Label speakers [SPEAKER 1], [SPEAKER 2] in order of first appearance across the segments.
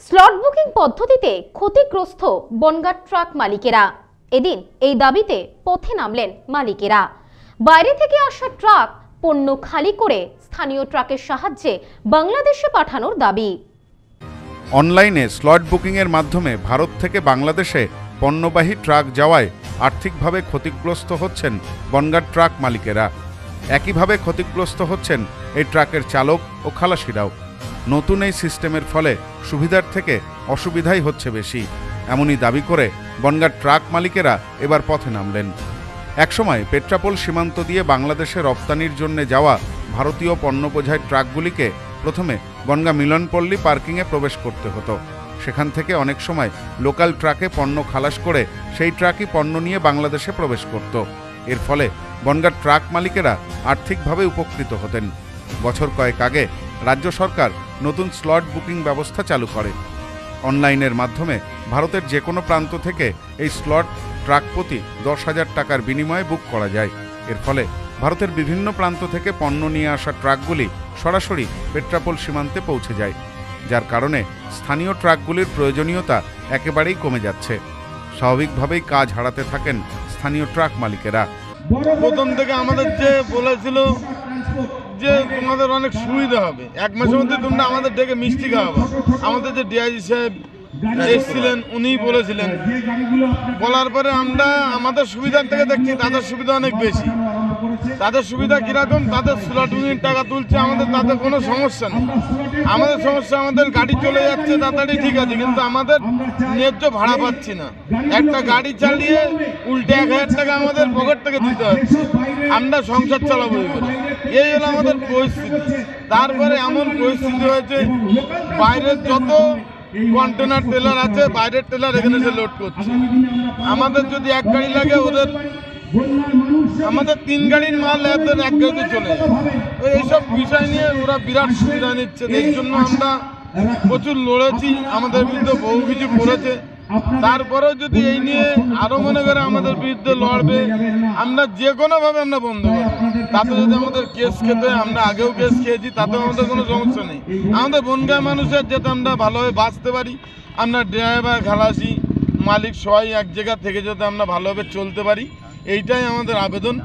[SPEAKER 1] Slot booking পদ্ধতিতে ক্ষতিগ্রস্ত Bongaon truck মালিকেরা। এদিন এই দাবিতে পথে নামলেন মালিকেরা। বাইরে থেকে আসা ট্রাক পণ্য খালি করে স্থানীয় ট্রাকের সাহায্যে বাংলাদেশে পাঠানোর দাবি।
[SPEAKER 2] অনলাইনে স্লট বুকিংয়ের মাধ্যমে ভারত থেকে বাংলাদেশে পণ্যবাহী ট্রাক যাওয়ায় আর্থিকভাবে ক্ষতিগ্রস্ত হচ্ছেন বনগাঁ ট্রাক মালিকেরা। একইভাবে ক্ষতিগ্রস্ত হচ্ছেন এই ট্রাকের চালক ও খালাসিরাও। নতুন এই সিস্টেমের ফলে সুবিধার থেকে অসুবিধাই হচ্ছে বেশি, এমনই দাবি করে বনগাঁ ট্রাক মালিকেরা এবার পথে নামলেন। একসময় পেট্রাপোল সীমান্ত দিয়ে বাংলাদেশে রপ্তানির জন্য যাওয়া ভারতীয় পণ্য বোঝাই ট্রাকগুলিকে প্রথমে বনগাঁ মিলনপল্লী পার্কিংয়ে প্রবেশ করতে হতো। সেখান থেকে অনেক সময় লোকাল ট্রাকে পণ্য খালাস করে সেই ট্রাকই পণ্য নিয়ে বাংলাদেশে প্রবেশ করত। এর ফলে বনগাঁ ট্রাক মালিকেরা আর্থিকভাবে উপকৃত হতেন। বছর কয়েক আগে রাজ্য সরকার নতুন স্লট বুকিং ব্যবস্থা চালু করে। অনলাইনের মাধ্যমে ভারতের যে কোনো প্রান্ত থেকে এই স্লট ট্রাক প্রতি 10,000 টাকার বিনিময়ে বুক করা যায়। এর ফলে ভারতের বিভিন্ন প্রান্ত থেকে পণ্য নিয়ে আসা ট্রাকগুলি সরাসরি পেট্রাপোল সীমান্তে পৌঁছে যায়, যার কারণে স্থানীয় ট্রাকগুলির প্রয়োজনীয়তা একেবারেই কমে যাচ্ছে। স্বাভাবিকভাবেই কাজ হারাতে থাকেন স্থানীয় ট্রাক মালিকেরা।
[SPEAKER 3] প্রথম থেকে আমাদের যে বলেছিল যে তোমাদের অনেক সুবিধা হবে, এক মাসের মধ্যে তোমরা আমাদের ডেকে মিষ্টি খাওয়াবো। আমাদের যে ডিআইজি সাহেব এসেছিলেন উনিই বলেছিলেন। বলার পরে আমরা আমাদের সুবিধার থেকে দেখছি তাদের সুবিধা অনেক বেশি। তাদের সুবিধা কীরকম, তাদের স্লট বুকিং টাকা তুলছে, আমাদের তাতে কোনো সমস্যা নেই। আমাদের সমস্যা, আমাদের গাড়ি চলে যাচ্ছে তাড়াতাড়ি, ঠিক আছে, কিন্তু আমাদের ন্যায্য ভাড়া পাচ্ছি না। একটা গাড়ি চালিয়ে উল্টে 1,000 টাকা আমাদের পকেট থেকে দিতে হচ্ছে। আমরা সংসার চালাবো, এই হলো আমাদের পরিস্থিতি। তারপরে এমন পরিস্থিতি হয়েছে, বাইরের যত কন্টেনার ট্রেলার আছে বাইরের ট্রেলার এখানে এসে লোড করছে। আমাদের যদি এক গাড়ি লাগে, ওদের আমাদের 3 গাড়ির মাল এদের এক গাড়িতে চলে যায়। এইসব বিষয় নিয়ে ওরা বিরাট সুবিধা নিচ্ছে। এই জন্য আমরা প্রচুর লড়েছি, আমাদের বিরুদ্ধে বহু কিছু করেছে। তারপরেও যদি এই নিয়ে আরো মনে করে আমাদের বিরুদ্ধে লড়বে, আমরা যে কোনোভাবে আমরা বন্ধ করবো। তাতে যদি আমাদের কেস খেতে, আমরা আগেও কেস খেয়েছি, তাতেও আমাদের কোনো সমস্যা নেই। আমাদের বনগাঁ মানুষের যাতে আমরা ভালোভাবে বাঁচতে পারি, আমরা ড্রাইভার খালাসি মালিক সবাই এক জায়গা থেকে যাতে আমরা ভালোভাবে চলতে পারি, এইটাই আমাদের আবেদন।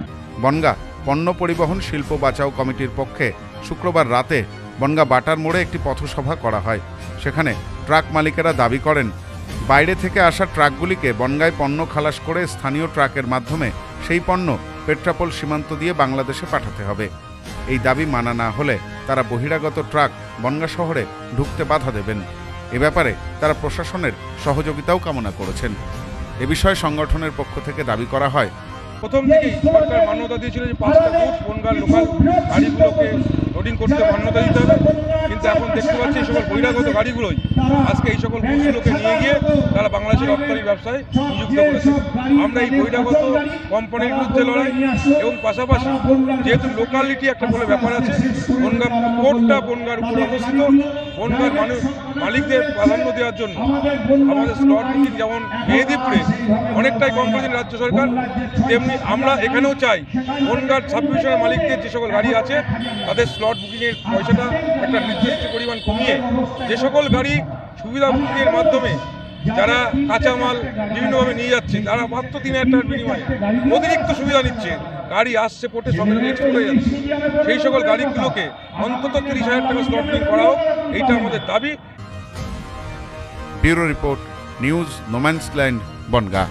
[SPEAKER 2] বনগাঁ পণ্য পরিবহন শিল্প বাঁচাও কমিটির পক্ষে শুক্রবার রাতে বনগাঁ বাটার মোড়ে একটি পথসভা করা হয়। সেখানে ট্রাক মালিকেরা দাবি করেন, বাইরে থেকে আসা ট্রাকগুলিকে বনগাঁয় পণ্য খালাস করে স্থানীয় ট্রাকের মাধ্যমে সেই পণ্য পেট্রাপোল সীমান্ত দিয়ে বাংলাদেশে পাঠাতে হবে। এই দাবি মানা না হলে তারা বহিরাগত ট্রাক বনগাঁ শহরে ঢুকতে বাধা দেবেন। এ ব্যাপারে তারা প্রশাসনের সহযোগিতাও কামনা করেছেন। এ বিষয়ে সংগঠনের পক্ষ থেকে দাবি করা হয়,
[SPEAKER 4] প্রথম থেকেই সরকার মান্যতা দিয়েছিল যে 5টা গুড বনগাঁ লোকাল গাড়িগুলোকে লোডিং করতে মান্যতা দিতে হবে। কিন্তু এখন দেখতে পাচ্ছি এই সকল বহিরাগত গাড়িগুলোই আজকে এই সকল গুডসগুলোকে নিয়ে গিয়ে তারা বাংলাদেশের রপ্তানি ব্যবসায় নিযুক্ত করেছে। আমরা এই বহিরাগত কোম্পানির বিরুদ্ধে লড়াই এবং পাশাপাশি যেহেতু লোকালিটি একটা বলে ব্যাপার আছে, বনগাঁ পোর্টটা বনগাঁর উপর অবস্থিত, বনগাঁর মালিকদের প্রাধান্য দেওয়ার জন্য আমাদের স্লট বুকিং যেমন মেহেদিপুরে অনেকটাই কম করেছেন রাজ্য সরকার, তেমনি আমরা এখানেও চাই বনগাঁর সাবডিভিশনের মালিকদের যে সকল গাড়ি আছে তাদের স্লট বুকিংয়ের পয়সাটা একটা নির্দিষ্ট পরিমাণ কমিয়ে যে সকল গাড়ি সুবিধা বুকিংয়ের মাধ্যমে যারা কাঁচামাল বিভিন্নভাবে নিয়ে যাচ্ছে তারা মাত্র 3,000 টাকার বিনিময়ে অতিরিক্ত সুবিধা নিচ্ছে। গাড়ি আসছে পোর্টে সঙ্গে এক্সপোর্ট হয়ে যাচ্ছে, সেই সকল গাড়িগুলোকে অন্তত 30,000 টাকা স্লট বুকিং করা হোক, এইটা আমাদের দাবি।
[SPEAKER 2] Bureau report, news no man's land, Bangaon.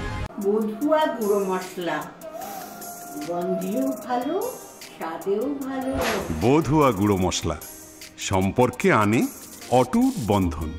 [SPEAKER 5] বধুয়া গুঁড়ো মশলা, গন্ধেও ভালো, স্বাদেও ভালো।
[SPEAKER 6] বধুয়া গুঁড়ো মশলা সম্পর্কে আনে অটুট বন্ধন।